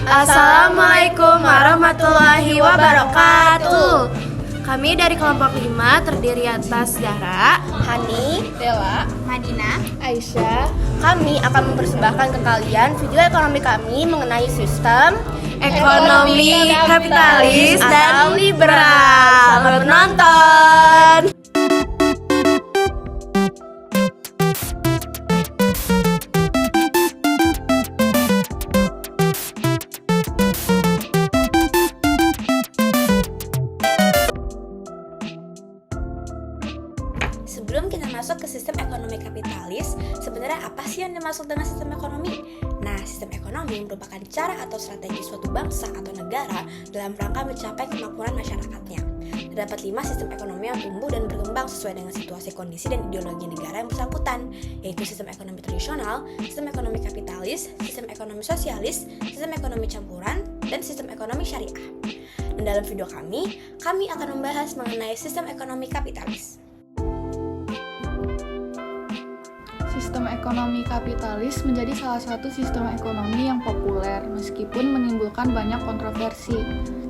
Assalamualaikum warahmatullahi wabarakatuh. Kami dari kelompok 5 terdiri atas Zahra, Hani, Bella, Madinah, Aisyah. Kami akan mempersembahkan ke kalian video ekonomi kami mengenai sistem ekonomi kapitalis dan liberal. Selamat menonton. sebelum kita masuk ke sistem ekonomi kapitalis, sebenarnya apa sih yang dimaksud dengan sistem ekonomi? Nah, sistem ekonomi merupakan cara atau strategi suatu bangsa atau negara dalam rangka mencapai kemakmuran masyarakatnya. Terdapat 5 sistem ekonomi yang tumbuh dan berkembang sesuai dengan situasi, kondisi, dan ideologi negara yang bersangkutan, yaitu sistem ekonomi tradisional, sistem ekonomi kapitalis, sistem ekonomi sosialis, sistem ekonomi campuran, dan sistem ekonomi syariah. Dan dalam video kami akan membahas mengenai sistem ekonomi kapitalis. Sistem ekonomi kapitalis menjadi salah satu sistem ekonomi yang populer meskipun menimbulkan banyak kontroversi.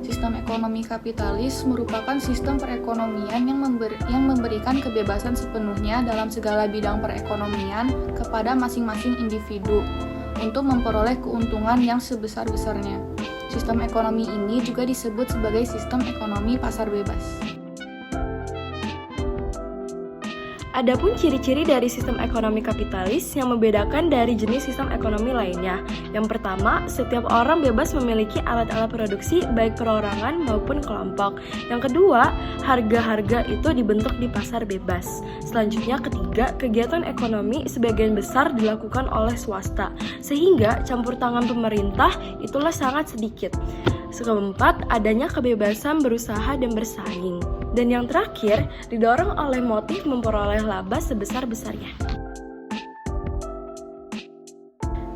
Sistem ekonomi kapitalis merupakan sistem perekonomian yang memberikan kebebasan sepenuhnya dalam segala bidang perekonomian kepada masing-masing individu untuk memperoleh keuntungan yang sebesar-besarnya. Sistem ekonomi ini juga disebut sebagai sistem ekonomi pasar bebas. Adapun ciri-ciri dari sistem ekonomi kapitalis yang membedakan dari jenis sistem ekonomi lainnya. Yang pertama, setiap orang bebas memiliki alat-alat produksi baik perorangan maupun kelompok. Yang kedua, harga-harga itu dibentuk di pasar bebas. Selanjutnya, ketiga, kegiatan ekonomi sebagian besar dilakukan oleh swasta, sehingga campur tangan pemerintah itulah sangat sedikit. Keempat, adanya kebebasan berusaha dan bersaing. Dan yang terakhir, didorong oleh motif memperoleh laba sebesar-besarnya.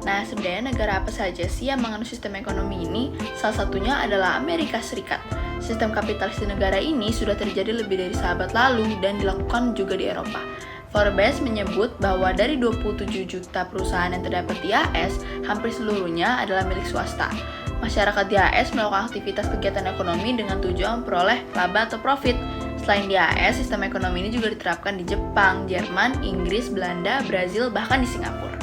Nah, sebenarnya negara apa saja sih yang menganut sistem ekonomi ini? Salah satunya adalah Amerika Serikat. Sistem kapitalis di negara ini sudah terjadi lebih dari seabad lalu dan dilakukan juga di Eropa. Forbes menyebut bahwa dari 27 juta perusahaan yang terdapat di AS, hampir seluruhnya adalah milik swasta. Masyarakat di AS melakukan aktivitas kegiatan ekonomi dengan tujuan memperoleh laba atau profit. Selain di AS, sistem ekonomi ini juga diterapkan di Jepang, Jerman, Inggris, Belanda, Brazil, bahkan di Singapura.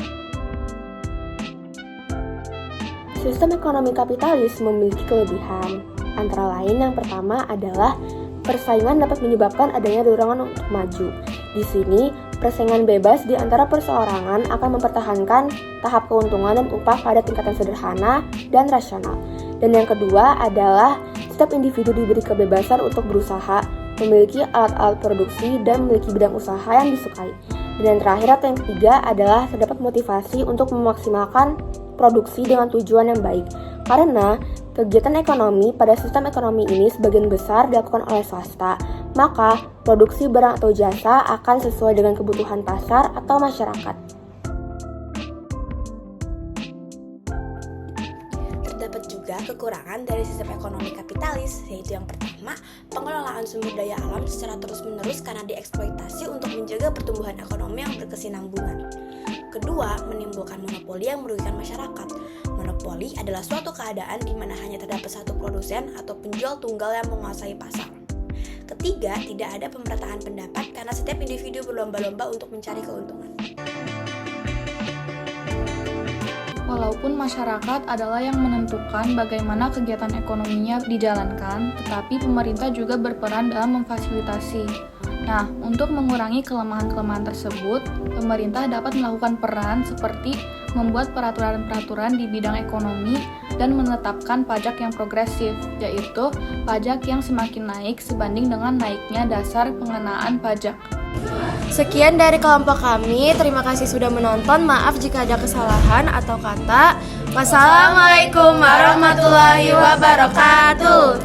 Sistem ekonomi kapitalis memiliki kelebihan. Antara lain yang pertama adalah persaingan dapat menyebabkan adanya dorongan untuk maju. Di sini, persaingan bebas di antara perseorangan akan mempertahankan tahap keuntungan dan upah pada tingkatan sederhana dan rasional. Dan yang kedua adalah setiap individu diberi kebebasan untuk berusaha, memiliki alat-alat produksi, dan memiliki bidang usaha yang disukai. Dan yang terakhir atau yang ketiga adalah terdapat motivasi untuk memaksimalkan produksi dengan tujuan yang baik. Karena kegiatan ekonomi pada sistem ekonomi ini sebagian besar dilakukan oleh swasta, maka produksi barang atau jasa akan sesuai dengan kebutuhan pasar atau masyarakat. Terdapat juga kekurangan dari sistem ekonomi kapitalis, yaitu yang pertama, pengelolaan sumber daya alam secara terus-menerus karena dieksploitasi untuk menjaga pertumbuhan ekonomi yang berkesinambungan. Kedua, menimbulkan monopoli yang merugikan masyarakat. Monopoli adalah suatu keadaan di mana hanya terdapat satu produsen atau penjual tunggal yang menguasai pasar. Ketiga, tidak ada pemerataan pendapat karena setiap individu berlomba-lomba untuk mencari keuntungan. Walaupun masyarakat adalah yang menentukan bagaimana kegiatan ekonominya dijalankan, tetapi pemerintah juga berperan dalam memfasilitasi. Nah, untuk mengurangi kelemahan-kelemahan tersebut, pemerintah dapat melakukan peran seperti membuat peraturan-peraturan di bidang ekonomi dan menetapkan pajak yang progresif, yaitu pajak yang semakin naik sebanding dengan naiknya dasar pengenaan pajak. Sekian dari kelompok kami, terima kasih sudah menonton. Maaf jika ada kesalahan atau kata. Wassalamualaikum warahmatullahi wabarakatuh.